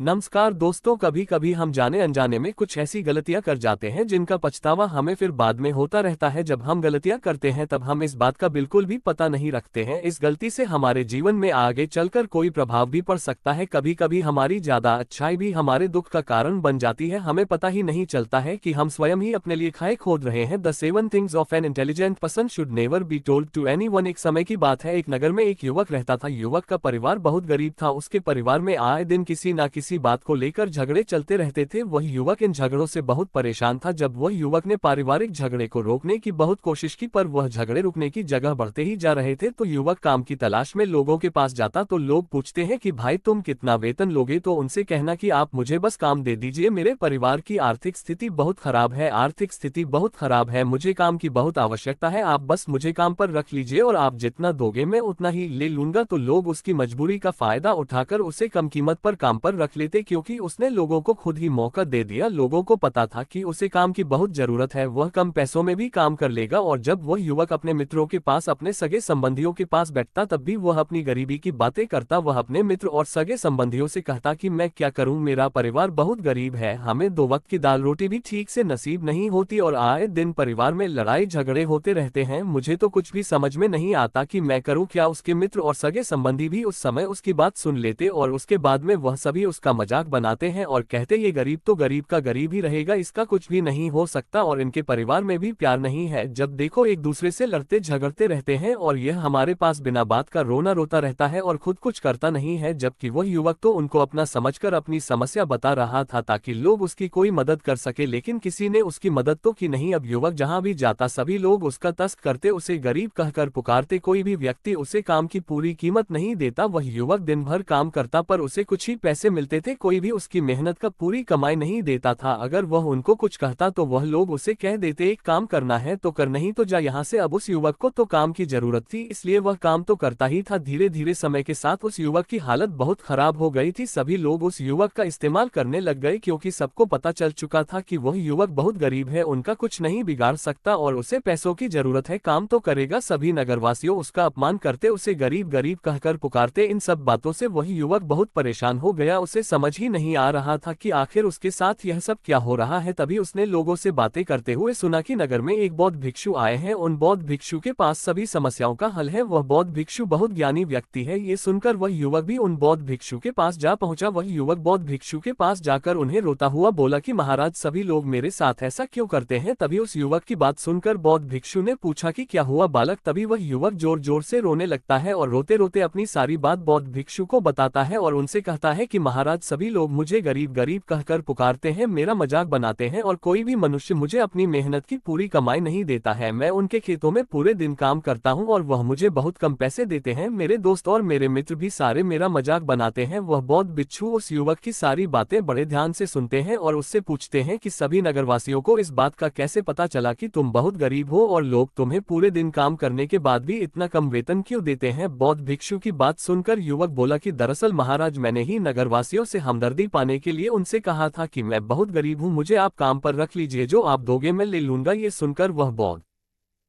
नमस्कार दोस्तों, कभी कभी हम जाने अनजाने में कुछ ऐसी गलतियां कर जाते हैं जिनका पछतावा हमें फिर बाद में होता रहता है। जब हम गलतियां करते हैं तब हम इस बात का बिल्कुल भी पता नहीं रखते हैं। इस गलती से हमारे जीवन में आगे चलकर कोई प्रभाव भी पड़ सकता है। कभी कभी हमारी ज्यादा अच्छाई भी हमारे दुख का कारण बन जाती है। हमें पता ही नहीं चलता है कि हम स्वयं ही अपने लिए खाई खोद रहे हैं। The 7 things of an intelligent person should never be told to anyone. एक समय की बात है, एक नगर में एक युवक रहता था। युवक का परिवार बहुत गरीब था। उसके परिवार में आए दिन किसी न किसी बात को लेकर झगड़े चलते रहते थे। वह युवक इन झगड़ों से बहुत परेशान था। जब वह युवक ने पारिवारिक झगड़े को रोकने की बहुत कोशिश की, पर वह झगड़े रुकने की जगह बढ़ते ही जा रहे थे। तो युवक काम की तलाश में लोगों के पास जाता। तो लोग पूछते हैं कि भाई तुम कितना वेतन लोगे? तो उनसे कहना कि आप मुझे बस काम दे दीजिए, मेरे परिवार की आर्थिक स्थिति बहुत खराब है। आर्थिक स्थिति बहुत खराब है, मुझे काम की बहुत आवश्यकता है, आप बस मुझे काम पर रख लीजिए और आप जितना दोगे मैं उतना ही ले लूंगा। तो लोग उसकी मजबूरी का फायदा उठाकर उसे कम कीमत पर काम पर रख लेते, क्योंकि उसने लोगों को खुद ही मौका दे दिया। लोगों को पता था कि उसे काम की बहुत जरूरत है, वह कम पैसों में भी काम कर लेगा। और जब वह युवक अपने मित्रों के पास, अपने सगे संबंधियों के पास बैठता, तब भी वह अपनी गरीबी की बातें करता। वह अपने मित्र और सगे संबंधियों से कहता कि मैं क्या करूं, मेरा परिवार बहुत गरीब है, हमें 2 वक्त की दाल रोटी भी ठीक से नसीब नहीं होती और आए दिन परिवार में लड़ाई झगड़े होते रहते हैं। मुझे तो कुछ भी समझ में नहीं आता कि मैं करूं क्या। उसके मित्र और सगे संबंधी भी उस समय उसकी बात सुन लेते और उसके बाद में वह सभी उसका मजाक बनाते हैं और कहते ये गरीब तो गरीब का गरीब ही रहेगा, इसका कुछ भी नहीं हो सकता और इनके परिवार में भी प्यार नहीं है। जब देखो एक दूसरे से लड़ते झगड़ते रहते हैं और यह हमारे पास बिना बात का रोना रोता रहता है और खुद कुछ करता नहीं है। जबकि वह युवक तो उनको अपना समझकर अपनी समस्या बता रहा था ताकि लोग उसकी कोई मदद कर सके, लेकिन किसी ने उसकी मदद तो की नहीं। अब युवक जहां भी जाता सभी लोग उसका तस्क करते, उसे गरीब कहकर पुकारते। कोई भी व्यक्ति उसे काम की पूरी कीमत नहीं देता। वह युवक दिन भर काम करता पर उसे कुछ ही पैसे मिलते थे। कोई भी उसकी मेहनत का पूरी कमाई नहीं देता था। अगर वह उनको कुछ कहता तो वह लोग उसे कह देते एक काम करना है तो कर, नहीं तो जा यहाँ से। अब उस युवक को तो काम की जरूरत थी, इसलिए वह काम तो करता ही था। धीरे धीरे समय के साथ उस युवक की हालत बहुत खराब हो गई थी। सभी लोग उस युवक का इस्तेमाल करने लग गए, क्योंकि सबको पता चल चुका था कि वह युवक बहुत गरीब है, उनका कुछ नहीं बिगाड़ सकता और उसे पैसों की जरूरत है, काम तो करेगा। सभी नगरवासियों उसका अपमान करते, उसे गरीब गरीब कहकर पुकारते। इन सब बातों से वही युवक बहुत परेशान हो गया। उसे समझ ही नहीं आ रहा था कि आखिर उसके साथ यह सब क्या हो रहा है। तभी उसने लोगों से बातें करते हुए सुना कि नगर में एक बौद्ध भिक्षु आए हैं। उन बौद्ध भिक्षु के पास सभी समस्याओं का हल है। वह बौद्ध भिक्षु बहुत ज्ञानी व्यक्ति है। ये सुनकर वह युवक भी उन बौद्ध भिक्षु के पास जा पहुंचा। वह युवक बौद्ध भिक्षु के पास जाकर उन्हें रोता हुआ बोला कि महाराज, सभी लोग मेरे साथ ऐसा क्यों करते हैं। तभी उस युवक की बात सुनकर बौद्ध भिक्षु ने पूछा कि क्या हुआ बालक। तभी वह युवक जोर जोर से रोने लगता है और रोते रोते अपनी सारी बात बौद्ध भिक्षु को बताता है और उनसे कहता है कि महाराज, सभी लोग मुझे गरीब गरीब कहकर पुकारते हैं, मेरा मजाक बनाते हैं और कोई भी मनुष्य मुझे अपनी मेहनत की पूरी कमाई नहीं देता है। मैं उनके खेतों में पूरे दिन काम करता हूं और वह मुझे बहुत कम पैसे देते हैं। मेरे दोस्त और मेरे मित्र भी सारे मेरा मजाक बनाते हैं। वह बौद्ध भिक्षु उस युवक की सारी बातें बड़े ध्यान से सुनते हैं और उससे पूछते हैं कि सभी नगरवासियों को इस बात का कैसे पता चला कि तुम बहुत गरीब हो और लोग तुम्हें पूरे दिन काम करने के बाद भी इतना कम वेतन क्यों देते हैं। बौद्ध भिक्षु की बात सुनकर युवक बोला कि दरअसल महाराज, मैंने ही नगरवासियों से हमदर्दी पाने के लिए उनसे कहा था कि मैं बहुत गरीब हूँ, मुझे आप काम पर रख लीजिए, जो आप दोगे मैं ले लूंगा। ये सुनकर वह बौद्ध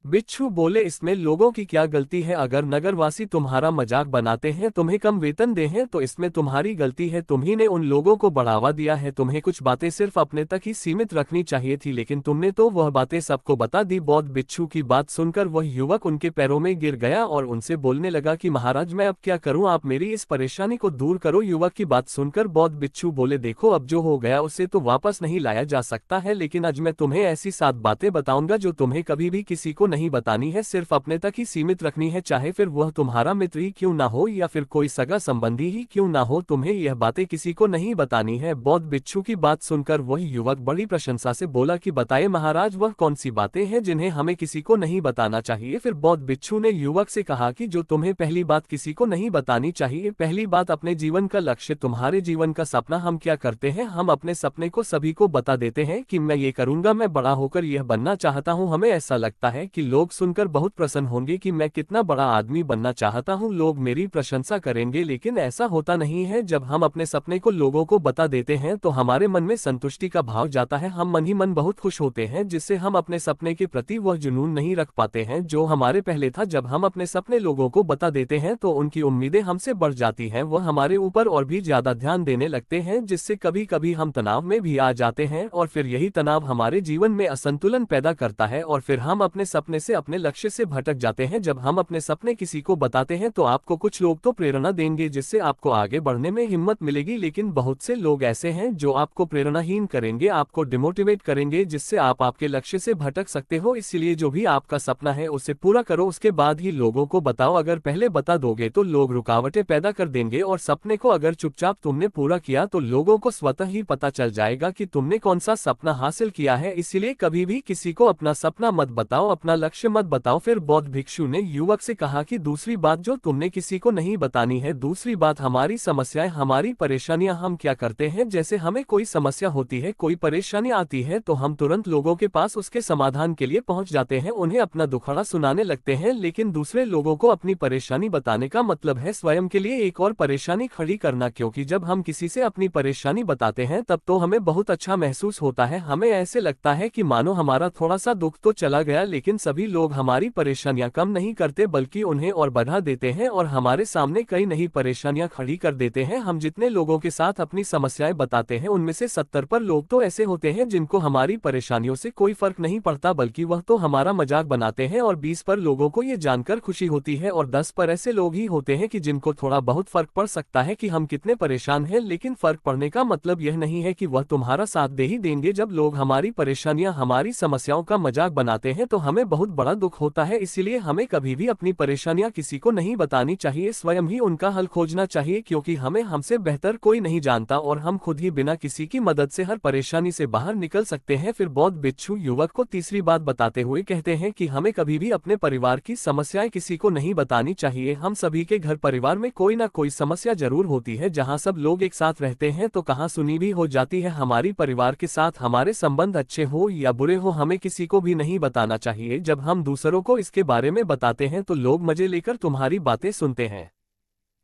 बिच्छू बोले, इसमें लोगों की क्या गलती है? अगर नगरवासी तुम्हारा मजाक बनाते हैं, तुम्हें कम वेतन दे हैं, तो इसमें तुम्हारी गलती है। तुम्ही ने उन लोगों को बढ़ावा दिया है। तुम्हें कुछ बातें सिर्फ अपने तक ही सीमित रखनी चाहिए थी, लेकिन तुमने तो वह बातें सबको बता दी। बौद्ध बिच्छू की बात सुनकर वह युवक उनके पैरों में गिर गया और उनसे बोलने लगा कि महाराज, मैं अब क्या करूं, आप मेरी इस परेशानी को दूर करो। युवक की बात सुनकर बौद्ध बिच्छू बोले, देखो अब जो हो गया उसे तो वापस नहीं लाया जा सकता है, लेकिन आज मैं तुम्हें ऐसी 7 बातें बताऊंगा जो तुम्हें कभी भी किसी को नहीं बतानी है, सिर्फ अपने तक ही सीमित रखनी है, चाहे फिर वह तुम्हारा मित्र ही क्यों ना हो या फिर कोई सगा संबंधी ही क्यों ना हो। तुम्हें यह बातें किसी को नहीं बतानी है। बौद्ध बिच्छू की बात सुनकर वह युवक बड़ी प्रशंसा से बोला कि बताए महाराज, वह कौन सी बातें हैं जिन्हें हमें किसी को नहीं बताना चाहिए। फिर बौद्ध बिच्छू ने युवक से कहा कि जो तुम्हें पहली बात किसी को नहीं बतानी चाहिए, पहली बात अपने जीवन का लक्ष्य, तुम्हारे जीवन का सपना। हम क्या करते हैं, हम अपने सपने को सभी को बता देते हैं कि मैं ये करूंगा, मैं बड़ा होकर यह बनना चाहता हूं। हमें ऐसा लगता है कि लोग सुनकर बहुत प्रसन्न होंगे कि मैं कितना बड़ा आदमी बनना चाहता हूँ, लोग मेरी प्रशंसा करेंगे। लेकिन ऐसा होता नहीं है। जब हम अपने सपने को लोगों को बता देते हैं तो हमारे मन में संतुष्टि का भाव जाता है, हम मन ही मन बहुत खुश होते हैं, जिससे हम अपने सपने के प्रति वह जुनून नहीं रख पाते हैं जो हमारे पहले था। जब हम अपने सपने लोगों को बता देते हैं तो उनकी उम्मीदें हमसे बढ़ जाती हैं, वह हमारे ऊपर और भी ज्यादा ध्यान देने लगते हैं, जिससे कभी कभी हम तनाव में भी आ जाते हैं और फिर यही तनाव हमारे जीवन में असंतुलन पैदा करता है और फिर हम अपने सपने से, अपने लक्ष्य से भटक जाते हैं। जब हम अपने सपने किसी को बताते हैं तो आपको कुछ लोग तो प्रेरणा देंगे जिससे आपको आगे बढ़ने में हिम्मत मिलेगी, लेकिन बहुत से लोग ऐसे हैं जो आपको प्रेरणाहीन करेंगे, आपको डिमोटिवेट करेंगे, जिससे आप आपके लक्ष्य से भटक सकते हो। इसलिए जो भी आपका सपना है उसे पूरा करो, उसके बाद ही लोगों को बताओ। अगर पहले बता दोगे तो लोग रुकावटें पैदा कर देंगे और सपने को अगर चुपचाप तुमने पूरा किया तो लोगों को स्वतः ही पता चल जाएगा कि तुमने कौन सा सपना हासिल किया है। इसीलिए कभी भी किसी को अपना सपना मत बताओ, अपना लक्ष्य मत बताओ। फिर बौद्ध भिक्षु ने युवक से कहा कि दूसरी बात जो तुमने किसी को नहीं बतानी है, दूसरी बात हमारी समस्याएं, हमारी परेशानियां। हम क्या करते हैं, जैसे हमें कोई समस्या होती है, कोई परेशानी आती है तो हम तुरंत लोगों के पास उसके समाधान के लिए पहुंच जाते हैं, उन्हें अपना दुखड़ा सुनाने लगते हैं। लेकिन दूसरे लोगों को अपनी परेशानी बताने का मतलब है स्वयं के लिए एक और परेशानी खड़ी करना, क्योंकि जब हम किसी से अपनी परेशानी बताते हैं तब तो हमें बहुत अच्छा महसूस होता है, हमें ऐसे लगता है कि मानो हमारा थोड़ा सा दुख तो चला गया। लेकिन सभी लोग हमारी परेशानियां कम नहीं करते बल्कि उन्हें और बढ़ा देते हैं और हमारे सामने कई नई परेशानियां खड़ी कर देते हैं। हम जितने लोगों के साथ अपनी समस्याएं बताते हैं उनमें से 70 पर लोग तो ऐसे होते हैं जिनको हमारी परेशानियों से कोई फर्क नहीं पड़ता, बल्कि वह तो हमारा मजाक बनाते हैं, और 20 पर लोगों को ये जानकर खुशी होती है, और 10 पर ऐसे लोग ही होते हैं कि जिनको थोड़ा बहुत फर्क पड़ सकता है कि हम कितने परेशान हैं। लेकिन फर्क पड़ने का मतलब यह नहीं है कि वह तुम्हारा साथ दे ही देंगे। जब लोग हमारी परेशानियां, हमारी समस्याओं का मजाक बनाते हैं तो हमें बहुत बड़ा दुख होता है। इसीलिए हमें कभी भी अपनी परेशानियां किसी को नहीं बतानी चाहिए, स्वयं ही उनका हल खोजना चाहिए, क्योंकि हमें हमसे बेहतर कोई नहीं जानता और हम खुद ही बिना किसी की मदद से हर परेशानी से बाहर निकल सकते हैं। फिर बौद्ध भिक्षु युवक को तीसरी बात बताते हुए कहते हैं कि हमें कभी भी अपने परिवार की समस्याएं किसी को नहीं बतानी चाहिए। हम सभी के घर परिवार में कोई ना कोई समस्या जरूर होती है, जहां सब लोग एक साथ रहते हैं तो कहां सुनी भी हो जाती है। हमारी परिवार के साथ हमारे संबंध अच्छे हो या बुरे हो, हमें किसी को भी नहीं बताना चाहिए। जब हम दूसरों को इसके बारे में बताते हैं तो लोग मजे लेकर तुम्हारी बातें सुनते हैं,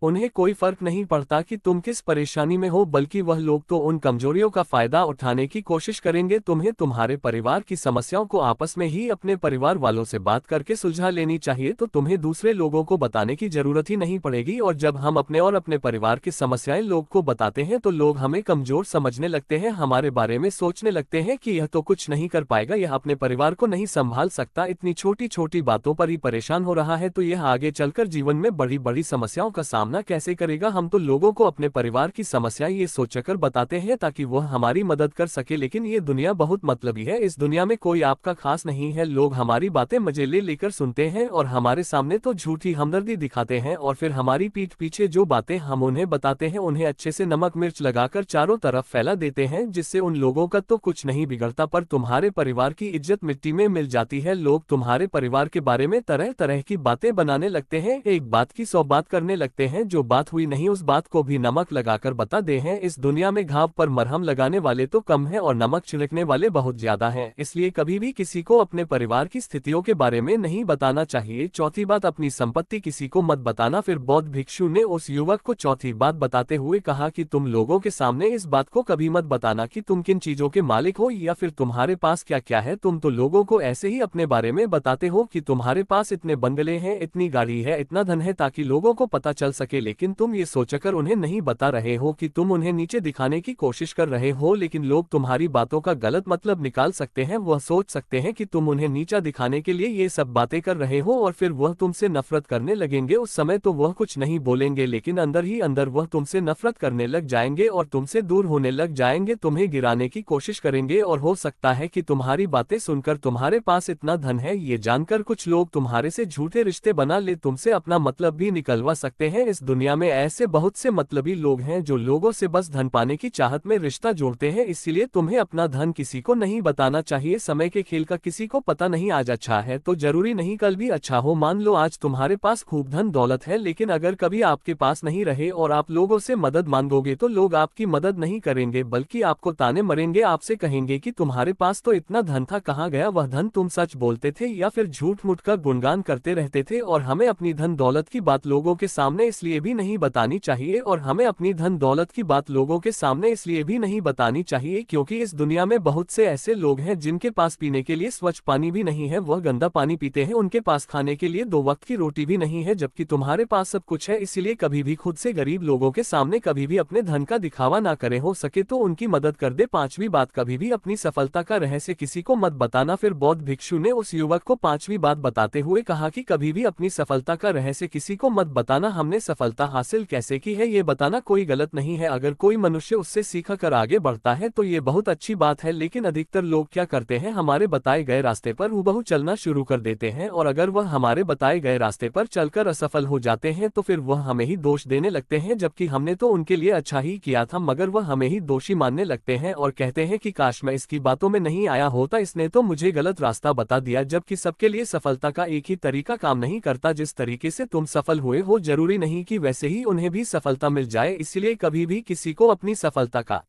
उन्हें कोई फर्क नहीं पड़ता कि तुम किस परेशानी में हो, बल्कि वह लोग तो उन कमजोरियों का फायदा उठाने की कोशिश करेंगे। तुम्हें तुम्हारे परिवार की समस्याओं को आपस में ही अपने परिवार वालों से बात करके सुलझा लेनी चाहिए, तो तुम्हें दूसरे लोगों को बताने की जरूरत ही नहीं पड़ेगी। और जब हम अपने और अपने परिवार की समस्याएं लोग को बताते हैं तो लोग हमें कमजोर समझने लगते हैं, हमारे बारे में सोचने लगते हैं कि यह तो कुछ नहीं कर पाएगा, यह अपने परिवार को नहीं संभाल सकता, इतनी छोटी छोटी बातों पर ही परेशान हो रहा है, तो यह आगे चलकर जीवन में बड़ी बड़ी समस्याओं का सामना कैसे करेगा। हम तो लोगों को अपने परिवार की समस्याएं ये सोचकर बताते हैं ताकि वह हमारी मदद कर सके, लेकिन ये दुनिया बहुत मतलबी है, इस दुनिया में कोई आपका खास नहीं है। लोग हमारी बातें मजे ले लेकर सुनते हैं और हमारे सामने तो झूठी हमदर्दी दिखाते हैं, और फिर हमारी पीठ पीछे जो बातें हम उन्हें बताते हैं उन्हें अच्छे से नमक मिर्च लगाकर चारों तरफ फैला देते हैं, जिससे उन लोगों का तो कुछ नहीं बिगड़ता पर तुम्हारे परिवार की इज्जत मिट्टी में मिल जाती है। लोग तुम्हारे परिवार के बारे में तरह तरह की बातें बनाने लगते हैं, एक बात की 100 बात करने लगते हैं, जो बात हुई नहीं उस बात को भी नमक लगाकर बता दे हैं। इस दुनिया में घाव पर मरहम लगाने वाले तो कम हैं और नमक छिड़कने वाले बहुत ज्यादा हैं, इसलिए कभी भी किसी को अपने परिवार की स्थितियों के बारे में नहीं बताना चाहिए। चौथी बात, अपनी संपत्ति किसी को मत बताना। फिर बौद्ध भिक्षु ने उस युवक को चौथी बात बताते हुए कहा कि तुम लोगों के सामने इस बात को कभी मत बताना कि तुम किन चीजों के मालिक हो या फिर तुम्हारे पास क्या क्या है। तुम तो लोगों को ऐसे ही अपने बारे में बताते हो कि तुम्हारे पास इतने बंगले हैं, इतनी गाड़ी है, इतना धन है, ताकि लोगों को पता चल सके, लेकिन तुम ये सोचकर उन्हें नहीं बता रहे हो कि तुम उन्हें नीचे दिखाने की कोशिश कर रहे हो। लेकिन लोग तुम्हारी बातों का गलत मतलब निकाल सकते हैं, वह सोच सकते हैं कि तुम उन्हें नीचा दिखाने के लिए ये सब बातें कर रहे हो और फिर वह तुमसे नफरत करने लगेंगे। उस समय तो वह कुछ नहीं बोलेंगे, लेकिन अंदर ही अंदर वह तुमसे नफरत करने लग जाएंगे और तुमसे दूर होने लग जाएंगे, तुम्हें गिराने की कोशिश करेंगे, और हो सकता है कि तुम्हारी बातें सुनकर तुम्हारे पास इतना धन है ये जानकर कुछ लोग तुम्हारे से झूठे रिश्ते बना ले, तुमसे अपना मतलब भी निकलवा सकते हैं। इस इस दुनिया में ऐसे बहुत से मतलबी लोग हैं जो लोगों से बस धन पाने की चाहत में रिश्ता जोड़ते हैं, इसीलिए तुम्हें अपना धन किसी को नहीं बताना चाहिए। समय के खेल का किसी को पता नहीं, आज अच्छा है तो जरूरी नहीं कल भी अच्छा हो। मान लो आज तुम्हारे पास खूब धन दौलत है, लेकिन अगर कभी आपके पास नहीं रहे और आप लोगों से मदद मांगोगे तो लोग आपकी मदद नहीं करेंगे बल्कि आपको ताने मरेंगे, आपसे कहेंगे कि तुम्हारे पास तो इतना धन था, कहाँ गया वह धन? तुम सच बोलते थे या फिर झूठ मूठ का गुणगान करते रहते थे। और हमें अपनी धन दौलत की बात लोगों के सामने इसलिए भी नहीं बतानी चाहिए, और हमें अपनी धन दौलत की बात लोगों के सामने इसलिए भी नहीं बतानी चाहिए क्योंकि इस दुनिया में बहुत से ऐसे लोग हैं जिनके पास पीने के लिए स्वच्छ पानी भी नहीं है, वह गंदा पानी पीते हैं। उनके पास खाने के लिए 2 वक्त की रोटी भी नहीं है, जबकि तुम्हारे पास सब कुछ है। इसीलिए कभी भी खुद से गरीब लोगों के सामने कभी भी अपने धन का दिखावा ना करें, हो सके तो उनकी मदद कर दे। 5वीं बात, कभी भी अपनी सफलता का रहस्य किसी को मत बताना। फिर बौद्ध भिक्षु ने उस युवक को 5वीं बात बताते हुए कहा कि कभी भी अपनी सफलता का रहस्य किसी को मत बताना। हमने सफलता हासिल कैसे की है ये बताना कोई गलत नहीं है, अगर कोई मनुष्य उससे सीख कर आगे बढ़ता है तो ये बहुत अच्छी बात है। लेकिन अधिकतर लोग क्या करते हैं, हमारे बताए गए रास्ते पर हूबहू चलना शुरू कर देते हैं, और अगर वह हमारे बताए गए रास्ते पर चलकर असफल हो जाते हैं तो फिर वह हमें ही दोष देने लगते हैं, जबकि हमने तो उनके लिए अच्छा ही किया था, मगर वह हमें ही दोषी मानने लगते हैं और कहते हैं कि काश मैं इसकी बातों में नहीं आया होता, इसने तो मुझे गलत रास्ता बता दिया। जबकि सबके लिए सफलता का एक ही तरीका काम नहीं करता, जिस तरीके से तुम सफल हुए हो जरूरी नहीं कि वैसे ही उन्हें भी सफलता मिल जाए। इसलिए कभी भी किसी को अपनी सफलता का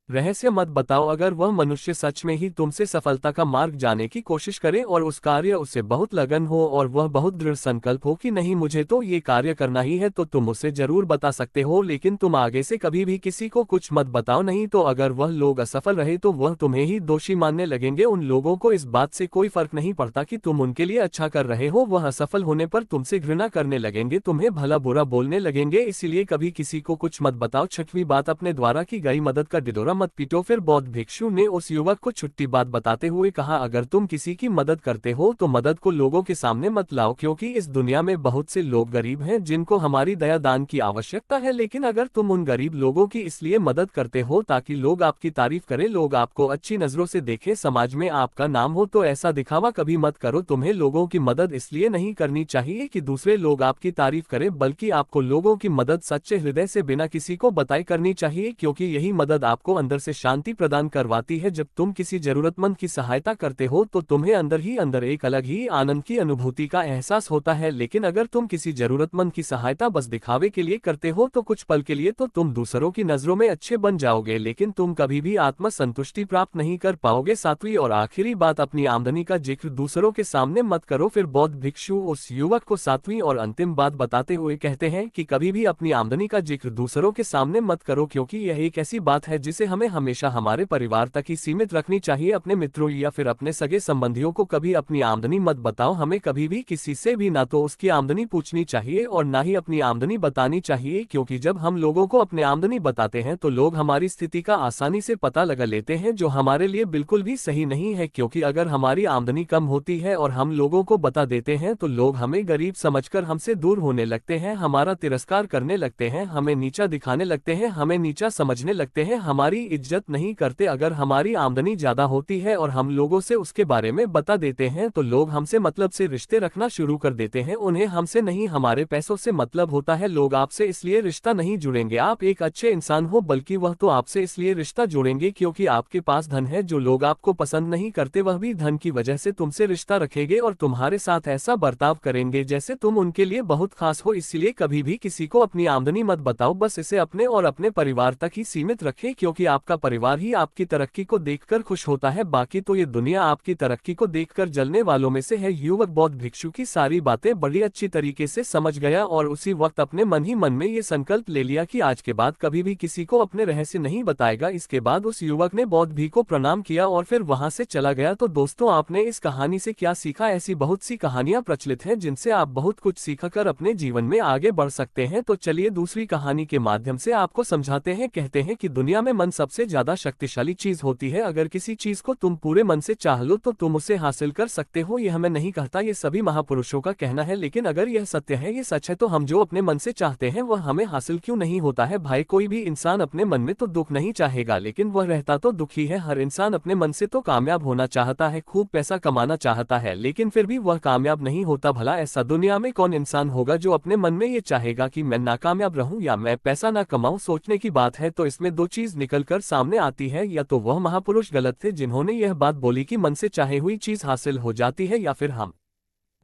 रहस्य मत बताओ। अगर वह मनुष्य सच में ही तुमसे सफलता का मार्ग जाने की कोशिश करे और उस कार्य उससे बहुत लगन हो और वह बहुत दृढ़ संकल्प हो कि नहीं मुझे तो ये कार्य करना ही है, तो तुम उसे जरूर बता सकते हो, लेकिन तुम आगे से कभी भी किसी को कुछ मत बताओ, नहीं तो अगर वह लोग असफल रहे तो वह तुम्हें ही दोषी मानने लगेंगे। उन लोगों को इस बात से कोई फर्क नहीं पड़ता कि तुम उनके लिए अच्छा कर रहे हो, वह असफल होने पर तुमसे घृणा करने लगेंगे, तुम्हें भला बुरा बोलने लगेंगे। इसीलिए कभी किसी को कुछ मत बताओ। 6वीं बात, अपने द्वारा की गई मदद का ढिढोरा मत पीटो। फिर बौद्ध भिक्षु ने उस युवक को छुट्टी बात बताते हुए कहा, अगर तुम किसी की मदद करते हो तो मदद को लोगों के सामने मत लाओ, क्योंकि इस दुनिया में बहुत से लोग गरीब हैं जिनको हमारी दया दान की आवश्यकता है। लेकिन अगर तुम उन गरीब लोगों की इसलिए मदद करते हो ताकि लोग आपकी तारीफ करें, लोग आपको अच्छी नजरों से देखें, समाज में आपका नाम हो, तो ऐसा दिखावा कभी मत करो। तुम्हें लोगों की मदद इसलिए नहीं करनी चाहिए कि दूसरे लोग आपकी तारीफ करें, बल्कि आपको लोगों की मदद सच्चे हृदय से बिना किसी को बताए करनी चाहिए, क्योंकि यही मदद आपको अंदर से शांति प्रदान करवाती है। जब तुम किसी जरूरतमंद की सहायता करते हो तो तुम्हें अंदर ही अंदर एक अलग ही आनंद की अनुभूति का एहसास होता है। लेकिन अगर तुम किसी जरूरतमंद की सहायता बस दिखावे के लिए करते हो तो कुछ पल के लिए तो तुम दूसरों की नजरों में अच्छे बन जाओगे, लेकिन तुम कभी भी आत्म संतुष्टि प्राप्त नहीं कर पाओगे। 7वीं और आखिरी बात, अपनी आमदनी का जिक्र दूसरों के सामने मत करो। फिर बौद्ध भिक्षु उस युवक को 7वीं और अंतिम बात बताते हुए कहते हैं कि कभी भी अपनी आमदनी का जिक्र दूसरों के सामने मत करो, क्योंकि यह एक ऐसी बात है जिसे हमें हमेशा हमारे परिवार तक ही सीमित रखनी चाहिए। अपने मित्रों या फिर अपने सगे संबंधियों को कभी अपनी आमदनी मत बताओ। हमें कभी भी किसी से भी ना तो उसकी आमदनी पूछनी चाहिए और ना ही अपनी आमदनी बतानी चाहिए, क्योंकि जब हम लोगों को अपनी आमदनी बताते हैं तो लोग हमारी स्थिति का आसानी से पता लगा लेते हैं, जो हमारे लिए बिल्कुल भी सही नहीं है। क्योंकि अगर हमारी आमदनी कम होती है और हम लोगों को बता देते हैं तो लोग हमें गरीब समझकर हमसे दूर होने लगते हैं, हमारा तिरस्कार करने लगते हैं, हमें नीचा दिखाने लगते हैं, हमें नीचा समझने लगते हैं, हमारी इज्जत नहीं करते। अगर हमारी आमदनी ज्यादा होती है और हम लोगों से उसके बारे में बता देते हैं तो लोग हमसे मतलब से रिश्ते रखना शुरू कर देते हैं। उन्हें हमसे नहीं हमारे पैसों से मतलब होता है। लोग आपसे इसलिए रिश्ता नहीं जुड़ेंगे आप एक अच्छे इंसान हो, बल्कि वह तो आपसे इसलिए रिश्ता जोड़ेंगे क्योंकि आपके पास धन है। जो लोग आपको पसंद नहीं करते वह भी धन की वजह से तुमसे रिश्ता रखेंगे और तुम्हारे साथ ऐसा बर्ताव करेंगे जैसे तुम उनके लिए बहुत खास हो। इसलिए कभी भी किसी को अपनी आमदनी मत बताओ, बस इसे अपने और अपने परिवार तक ही सीमित रखें, क्योंकि आपका परिवार ही आपकी तरक्की को देखकर खुश होता है, बाकी तो ये दुनिया आपकी तरक्की को देखकर जलने वालों में से है। युवक बौद्ध भिक्षु की सारी बातें बड़ी अच्छी तरीके से समझ गया और उसी वक्त अपने मन ही मन में ये संकल्प ले लिया कि आज के बाद कभी भी किसी को अपने रहस्य नहीं बताएगा। इसके बाद उस युवक ने बौद्ध भी को प्रणाम किया और फिर वहां से चला गया। तो दोस्तों, आपने इस कहानी से क्या सीखा? ऐसी बहुत सी कहानियां प्रचलित हैं जिनसे आप बहुत कुछ सीखकर अपने जीवन में आगे बढ़ सकते हैं। तो चलिए दूसरी कहानी के माध्यम से आपको समझाते हैं। कहते हैं कि दुनिया में मन सबसे ज्यादा शक्तिशाली चीज होती है। अगर किसी चीज को तुम पूरे मन से चाह लो तो तुम उसे हासिल कर सकते हो। यह मैं नहीं कहता, ये सभी महापुरुषों का कहना है, लेकिन अगर यह सत्य है, ये सच है, तो हम जो अपने मन से चाहते हैं वह हमें हासिल क्यों नहीं होता है। भाई, कोई भी इंसान अपने मन में तो दुख नहीं चाहेगा, लेकिन वह रहता तो दुखी है। हर इंसान अपने मन से तो कामयाब होना चाहता है, खूब पैसा कमाना चाहता है, लेकिन फिर भी वह कामयाब नहीं होता। भला ऐसा दुनिया में कौन इंसान होगा जो अपने मन में ये चाहेगा कि मैं नाकामयाब रहूं या मैं पैसा ना कमाऊं। सोचने की बात है तो इसमें दो चीज निकल कर सामने आती है, या तो वह महापुरुष गलत थे जिन्होंने यह बात बोली कि मन से चाहे हुई चीज हासिल हो जाती है, या फिर हम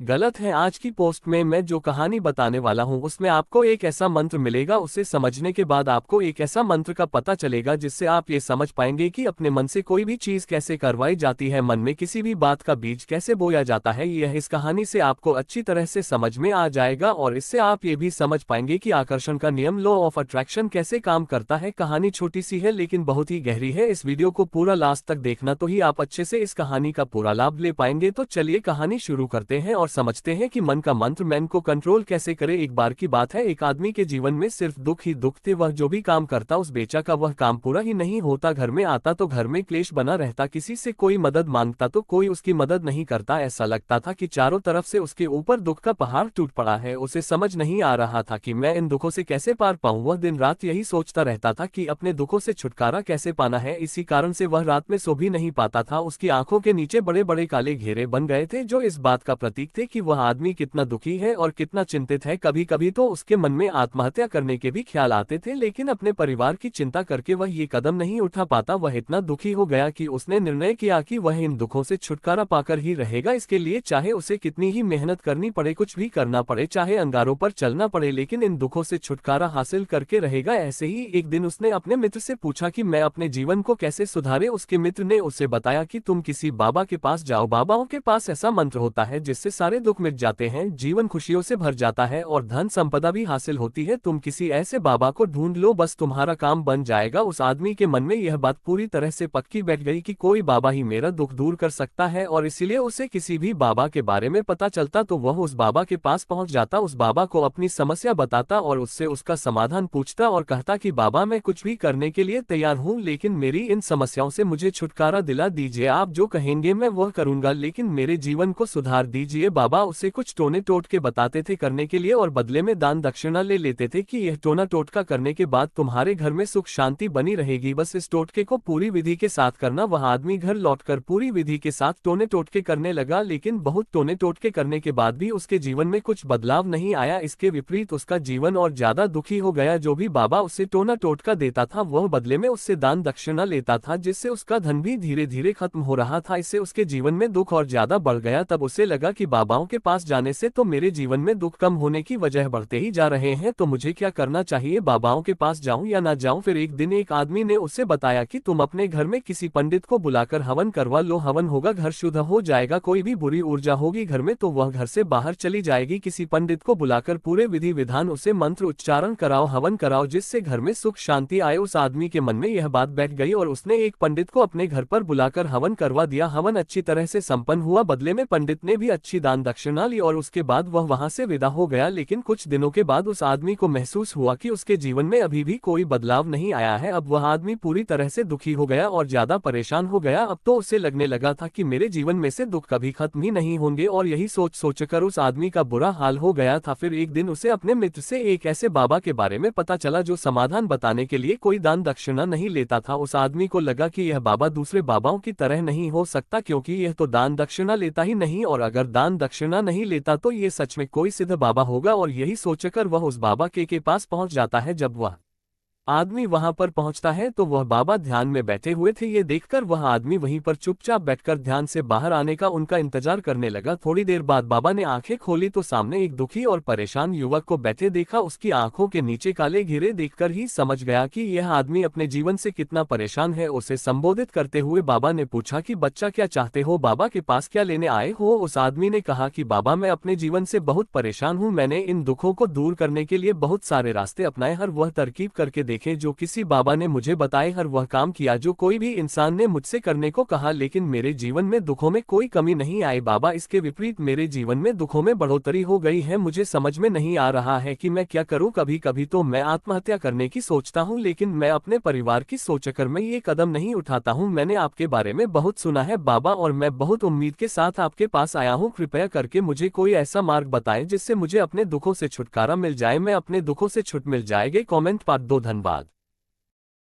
गलत है। आज की पोस्ट में मैं जो कहानी बताने वाला हूं उसमें आपको एक ऐसा मंत्र मिलेगा, उसे समझने के बाद आपको एक ऐसा मंत्र का पता चलेगा जिससे आप ये समझ पाएंगे कि अपने मन से कोई भी चीज कैसे करवाई जाती है, मन में किसी भी बात का बीज कैसे बोया जाता है। यह इस कहानी से आपको अच्छी तरह से समझ में आ जाएगा और इससे आप ये भी समझ पाएंगे कि आकर्षण का नियम, लॉ ऑफ अट्रैक्शन, कैसे काम करता है। कहानी छोटी सी है लेकिन बहुत ही गहरी है। इस वीडियो को पूरा लास्ट तक देखना तो ही आप अच्छे से इस कहानी का पूरा लाभ ले पाएंगे। तो चलिए कहानी शुरू करते हैं और समझते हैं कि मन का मंत्र मन को कंट्रोल कैसे करे। एक बार की बात है, एक आदमी के जीवन में सिर्फ दुख ही दुख थे। वह जो भी काम करता उस बेचा का वह काम पूरा ही नहीं होता। घर में आता तो घर में क्लेश बना रहता, किसी से कोई मदद मांगता तो कोई उसकी मदद नहीं करता। ऐसा लगता था कि चारों तरफ से उसके ऊपर दुख का पहाड़ टूट पड़ा है। उसे समझ नहीं आ रहा था कि मैं इन दुखों से कैसे पार पाऊं। वह दिन रात यही सोचता रहता था कि अपने दुखों से छुटकारा कैसे पाना है। इसी कारण से वह रात में सो भी नहीं पाता था। उसकी आंखों के नीचे बड़े बड़े काले घेरे बन गए थे जो इस बात का प्रतीक थे कि वह आदमी कितना दुखी है और कितना चिंतित है। कभी कभी तो उसके मन में आत्महत्या करने के भी ख्याल आते थे, लेकिन अपने परिवार की चिंता करके वह ये कदम नहीं उठा पाता। वह इतना दुखी हो गया कि उसने निर्णय किया कि वह इन दुखों से छुटकारा पाकर ही रहेगा। इसके लिए चाहे उसे कितनी ही मेहनत करनी पड़े, कुछ भी करना पड़े, चाहे अंगारों पर चलना पड़े, लेकिन इन दुखों से छुटकारा हासिल करके रहेगा। ऐसे ही एक दिन उसने अपने मित्र से पूछा कि मैं अपने जीवन को कैसे सुधारे। उसके मित्र ने उसे बताया कि तुम किसी बाबा के पास जाओ। बाबाओं के पास ऐसा मंत्र होता है जिससे सारे दुख मिट जाते हैं, जीवन खुशियों से भर जाता है और धन संपदा भी हासिल होती है। तुम किसी ऐसे बाबा को ढूंढ लो, बस तुम्हारा काम बन जाएगा। उस आदमी के मन में यह बात पूरी तरह से पक्की बैठ गई कि कोई बाबा ही मेरा दुख दूर कर सकता है, और इसीलिए उसे किसी भी बाबा के बारे में पता चलता तो वह उस बाबा के पास पहुंच जाता, उस बाबा को अपनी समस्या बताता और उससे उसका समाधान पूछता और कहता कि बाबा, मैं कुछ भी करने के लिए तैयार हूं, लेकिन मेरी इन समस्याओं से मुझे छुटकारा दिला दीजिए। आप जो कहेंगे मैं वह करूंगा, लेकिन मेरे जीवन को सुधार दीजिए। बाबा उसे कुछ टोने टोट के बताते थे करने के लिए और बदले में दान दक्षिणा ले लेते थे कि यह टोना टोटका करने के बाद तुम्हारे घर में सुख शांति बनी रहेगी, बस इस टोटके को पूरी विधि के साथ करना। वह आदमी घर लौटकर पूरी विधि के साथ टोने टोटके करने लगा, लेकिन बहुत टोने टोटके करने के बाद भी उसके जीवन में कुछ बदलाव नहीं आया। इसके विपरीत उसका जीवन और ज्यादा दुखी हो गया। जो भी बाबा उसे टोना टोटका देता था वह बदले में उससे दान दक्षिणा लेता था, जिससे उसका धन भी धीरे धीरे खत्म हो रहा था। इससे उसके जीवन में दुख और ज्यादा बढ़ गया। तब उसे लगा कि बाबाओं के पास जाने से तो मेरे जीवन में दुख कम होने की वजह बढ़ते ही जा रहे हैं, तो मुझे क्या करना चाहिए, बाबाओं के पास जाऊं या ना जाऊं। फिर एक दिन एक आदमी ने उसे बताया कि तुम अपने घर में किसी पंडित को बुलाकर हवन करवा लो, हवन होगा घर शुद्ध हो जाएगा, कोई भी बुरी ऊर्जा होगी घर में तो वह घर से बाहर चली जाएगी। किसी पंडित को बुलाकर पूरे विधि विधान उसे मंत्र उच्चारण कराओ, हवन कराओ, जिससे घर में सुख शांति आए। उस आदमी के मन में यह बात बैठ गई और उसने एक पंडित को अपने घर पर बुलाकर हवन करवा दिया। हवन अच्छी तरह से संपन्न हुआ, बदले में पंडित ने भी अच्छी दान दक्षिणा ली और उसके बाद वह वहां से विदा हो गया। लेकिन कुछ दिनों के बाद उस आदमी को महसूस हुआ कि उसके जीवन में अभी भी कोई बदलाव नहीं आया है। अब वह आदमी पूरी तरह से दुखी हो गया और ज्यादा परेशान हो गया। अब तो उसे लगने लगा था कि मेरे जीवन में से दुख कभी खत्म ही नहीं होंगे, और यही सोच सोचकर उस आदमी का बुरा हाल हो गया था। फिर एक दिन उसे अपने मित्र से एक ऐसे बाबा के बारे में पता चला जो समाधान बताने के लिए कोई दान दक्षिणा नहीं लेता था। उस आदमी को लगा कि यह बाबा दूसरे बाबाओं की तरह नहीं हो सकता, क्योंकि यह तो दान दक्षिणा लेता ही नहीं, और अगर दान दक्षिणा नहीं लेता तो ये सच में कोई सिद्ध बाबा होगा। और यही सोचकर वह उस बाबा के पास पहुंच जाता है। जब वह आदमी वहां पर पहुंचता है तो वह बाबा ध्यान में बैठे हुए थे। ये देखकर वह आदमी वहीं पर चुपचाप बैठकर ध्यान से बाहर आने का उनका इंतजार करने लगा। थोड़ी देर बाद बाबा ने आंखें खोली तो सामने एक दुखी और परेशान युवक को बैठे देखा। उसकी आंखों के नीचे काले घेरे देखकर ही समझ गया कि यह आदमी अपने जीवन से कितना परेशान है। उसे संबोधित करते हुए बाबा ने पूछा कि बच्चा, क्या चाहते हो, बाबा के पास क्या लेने आए हो। उस आदमी ने कहा कि बाबा, मैं अपने जीवन से बहुत परेशान हूँ, मैंने इन दुखों को दूर करने के लिए बहुत सारे रास्ते अपनाए, हर वह तरकीब करके देखे जो किसी बाबा ने मुझे बताए, हर वह काम किया जो कोई भी इंसान ने मुझसे करने को कहा, लेकिन मेरे जीवन में दुखों में कोई कमी नहीं आई बाबा। इसके विपरीत मेरे जीवन में दुखों में बढ़ोतरी हो गई है। मुझे समझ में नहीं आ रहा है कि मैं क्या करूं। कभी कभी तो मैं आत्महत्या करने की सोचता हूं, लेकिन मैं अपने परिवार की सोचकर मैं ये कदम नहीं उठाता हूं। मैंने आपके बारे में बहुत सुना है बाबा, और मैं बहुत उम्मीद के साथ आपके पास आया हूं। कृपया करके मुझे कोई ऐसा मार्ग बताएं जिससे मुझे अपने दुखों से छुटकारा मिल जाए, मैं अपने दुखों से छुट मिल जाएगा। कमेंट पार्ट 2 धन्यवाद।